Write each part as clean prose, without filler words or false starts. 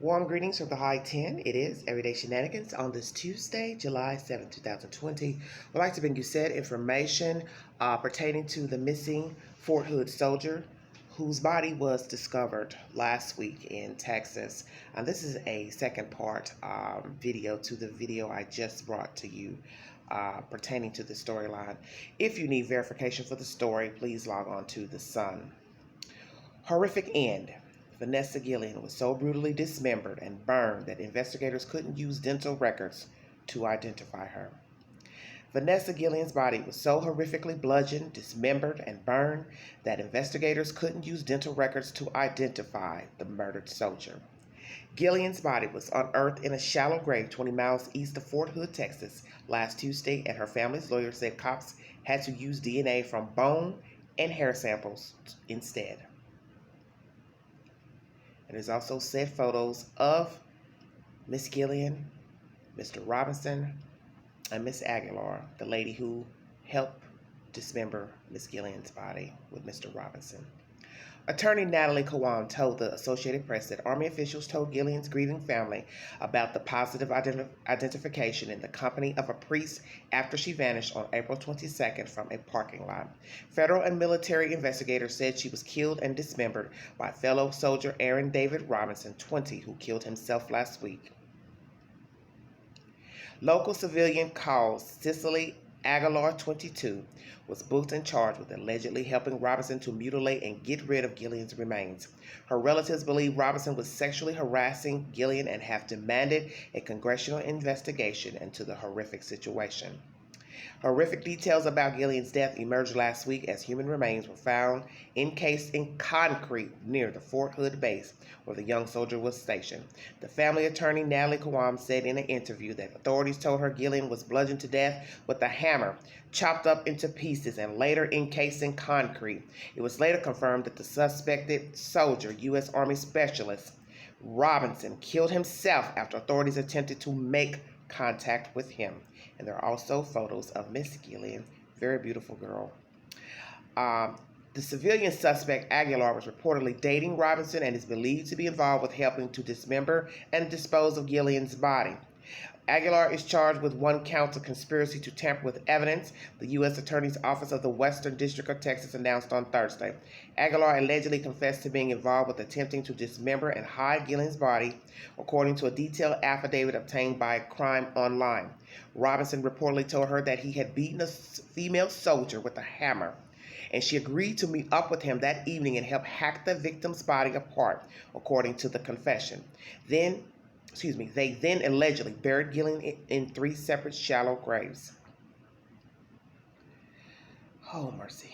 Warm greetings from the High 10. It is Everyday Shenanigans on this Tuesday, July 7, 2020. I'd like to bring you said information pertaining to the missing Fort Hood soldier whose body was discovered last week in Texas. And this is a second part video to the video I just brought to you pertaining to the storyline. If you need verification for the story, please log on to The Sun. Horrific end. Vanessa Guillen was so brutally dismembered and burned that investigators couldn't use dental records to identify her. Vanessa Guillen's body was so horrifically bludgeoned, dismembered, and burned that investigators couldn't use dental records to identify the murdered soldier. Guillen's body was unearthed in a shallow grave 20 miles east of Fort Hood, Texas, last Tuesday, and her family's lawyer said cops had to use DNA from bone and hair samples instead. And there's also said photos of Miss Guillen, Mr. Robinson, and Miss Aguilar, the lady who helped dismember Miss Guillen's body with Mr. Robinson. Attorney Natalie Kwan told the Associated Press that Army officials told Guillen's grieving family about the positive identification in the company of a priest after she vanished on April 22nd from a parking lot. Federal and military investigators said she was killed and dismembered by fellow soldier Aaron David Robinson, 20, who killed himself last week. Local civilian called Cicely Aguilar, 22, was booked and charged with allegedly helping Robinson to mutilate and get rid of Guillen's remains. Her relatives believe Robinson was sexually harassing Guillen and have demanded a congressional investigation into the horrific situation. Horrific details about Guillen's death emerged last week as human remains were found encased in concrete near the Fort Hood base where the young soldier was stationed. The family attorney Natalie Kwan said in an interview that authorities told her Guillen was bludgeoned to death with a hammer, chopped up into pieces, and later encased in concrete. It was later confirmed that the suspected soldier, U.S. Army Specialist Robinson, killed himself after authorities attempted to make contact with him. And there are also photos of Miss Guillen, very beautiful girl. The civilian suspect Aguilar was reportedly dating Robinson and is believed to be involved with helping to dismember and dispose of Guillen's body. Aguilar is charged with 1 count of conspiracy to tamper with evidence, the U.S. Attorney's Office of the Western District of Texas announced on Thursday. Aguilar allegedly confessed to being involved with attempting to dismember and hide Guillen's body, according to a detailed affidavit obtained by Crime Online. Robinson reportedly told her that he had beaten a female soldier with a hammer, and she agreed to meet up with him that evening and help hack the victim's body apart, according to the confession. They then allegedly buried Guillen in 3 separate shallow graves. Oh, mercy.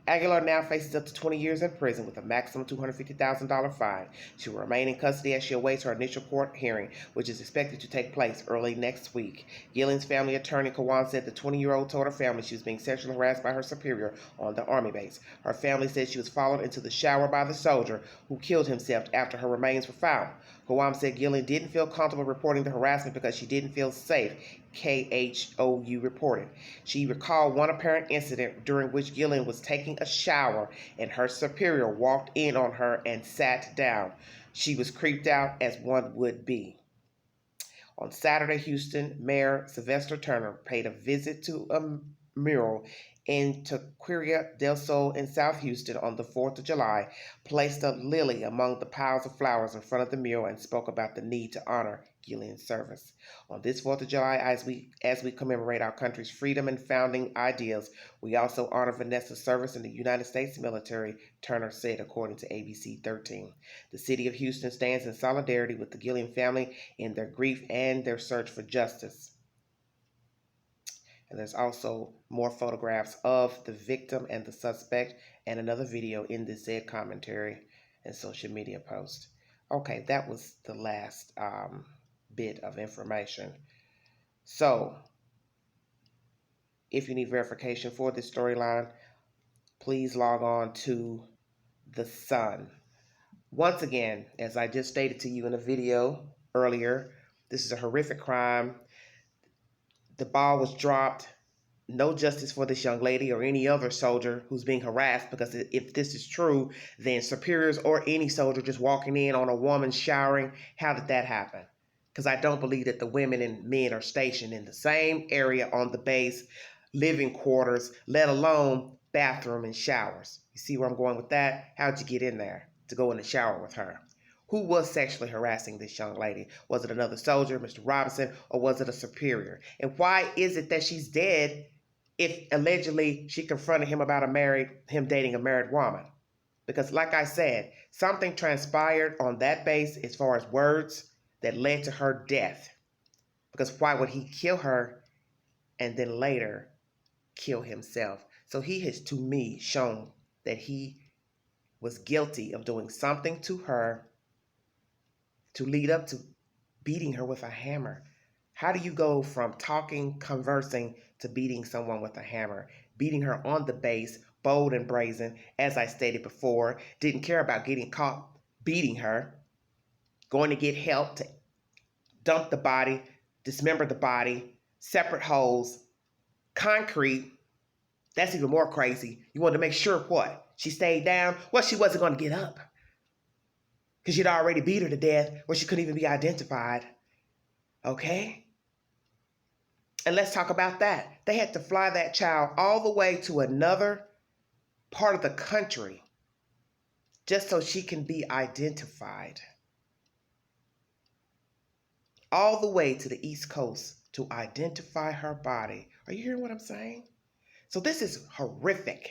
Aguilar now faces up to 20 years in prison with a maximum $250,000 fine. She will remain in custody as she awaits her initial court hearing, which is expected to take place early next week. Guillen's family attorney Kwan said the 20-year-old told her family she was being sexually harassed by her superior on the Army base. Her family said she was followed into the shower by the soldier who killed himself after her remains were found. Kwan said Guillen didn't feel comfortable reporting the harassment because she didn't feel safe, KHOU reported. She recalled one apparent incident during which Guillen was taking a shower and her superior walked in on her and sat down. She was creeped out as one would be. On Saturday, Houston Mayor Sylvester Turner paid a visit to a mural in Taqueria del Sol in South Houston on the 4th of July, placed a lily among the piles of flowers in front of the mural, and spoke about the need to honor Guillen's service. On this 4th of July, as we commemorate our country's freedom and founding ideals, we also honor Vanessa's service in the United States military, Turner said, according to ABC 13. The city of Houston stands in solidarity with the Guillen family in their grief and their search for justice. And there's also more photographs of the victim and the suspect and another video in this said commentary and social media post. Okay, that was the last bit of information. So, if you need verification for this storyline, please log on to The Sun. Once again, as I just stated to you in a video earlier, this is a horrific crime. The ball was dropped no justice for this young lady or any other soldier who's being harassed, because if this is true, then superiors or any soldier just walking in on a woman showering, how did that happen? Because I don't believe that the women and men are stationed in the same area on the base, living quarters, let alone bathroom and showers. You see where I'm going with that? How'd you get in there to go in the shower with her? Who was sexually harassing this young lady? Was it another soldier, Mr. Robinson, or was it a superior? And why is it that she's dead if allegedly she confronted him about him dating a married woman? Because like I said, something transpired on that base as far as words that led to her death. Because why would he kill her and then later kill himself? So he has, to me, shown that he was guilty of doing something to her to lead up to beating her with a hammer. How do you go from talking, conversing, to beating someone with a hammer? Beating her on the base, bold and brazen, as I stated before, didn't care about getting caught beating her, going to get help to dump the body, dismember the body, separate holes, concrete. That's even more crazy. You wanted to make sure what? She stayed down? Well, she wasn't going to get up because you'd already beat her to death where she couldn't even be identified. Okay? And let's talk about that. They had to fly that child all the way to another part of the country just so she can be identified. All the way to the East Coast to identify her body. Are you hearing what I'm saying? So this is horrific.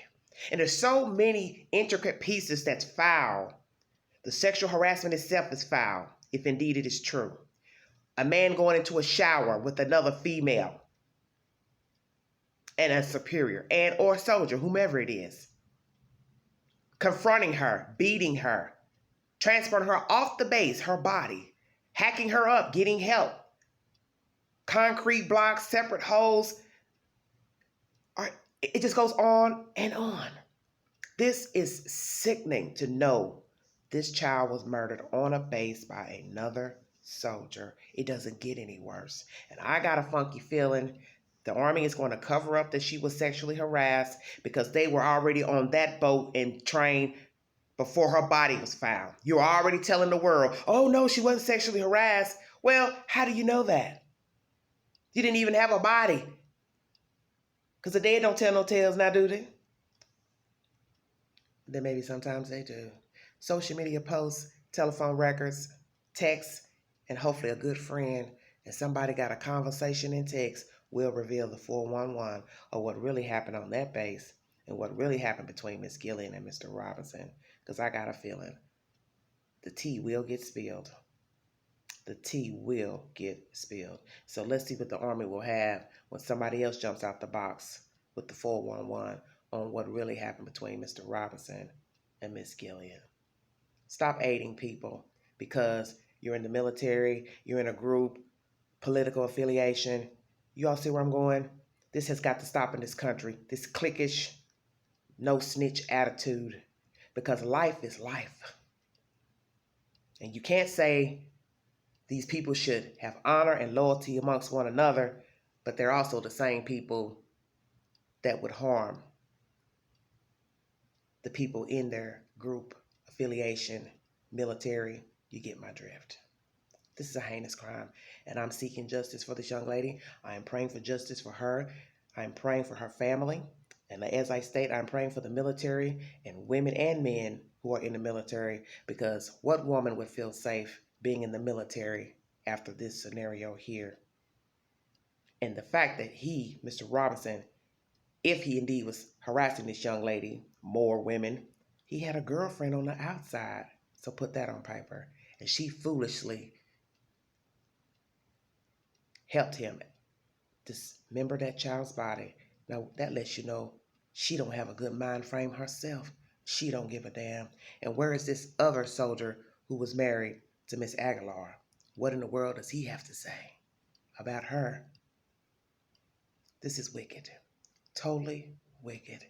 And there's so many intricate pieces that's foul. The sexual harassment itself is foul, if indeed it is true. A man going into a shower with another female and a superior and or soldier, whomever it is, confronting her, beating her, transporting her off the base, her body, hacking her up, getting help, concrete blocks, separate holes. It just goes on and on. This is sickening to know this child was murdered on a base by another soldier. It doesn't get any worse. And I got a funky feeling the Army is going to cover up that she was sexually harassed because they were already on that boat and trained before her body was found. You're already telling the world, oh no, she wasn't sexually harassed. Well, how do you know that? You didn't even have a body. Because the dead don't tell no tales now, do they? Then maybe sometimes they do. Social media posts, telephone records, texts, and hopefully a good friend and somebody got a conversation in text will reveal the 411 or what really happened on that base and what really happened between Miss Guillen and Mr. Robinson. Because I got a feeling the tea will get spilled. The tea will get spilled. So let's see what the Army will have when somebody else jumps out the box with the 411 on what really happened between Mr. Robinson and Miss Guillen. Stop aiding people because you're in the military, you're in a group, political affiliation. You all see where I'm going? This has got to stop in this country. This cliquish, no snitch attitude, because life is life. And you can't say these people should have honor and loyalty amongst one another, but they're also the same people that would harm the people in their group, affiliation, military. You get my drift. This is a heinous crime, and I'm seeking justice for this young lady. I am praying for justice for her. I am praying for her family. And as I state, I'm praying for the military and women and men who are in the military, because what woman would feel safe being in the military after this scenario here? And the fact that he, Mr. Robinson, if he indeed was harassing this young lady, more women, he had a girlfriend on the outside. So put that on paper. And she foolishly helped him dismember that child's body. Now that lets you know she don't have a good mind frame herself. She don't give a damn. And where is this other soldier who was married to Miss Aguilar? What in the world does he have to say about her? This is wicked. Totally wicked.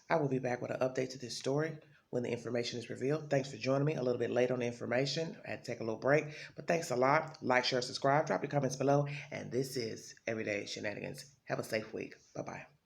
I will be back with an update to this story when the information is revealed. Thanks for joining me a little bit late on the information. I had to take a little break, but thanks a lot. Like, share, subscribe, drop your comments below. And this is Everyday Shenanigans. Have a safe week. Bye-bye.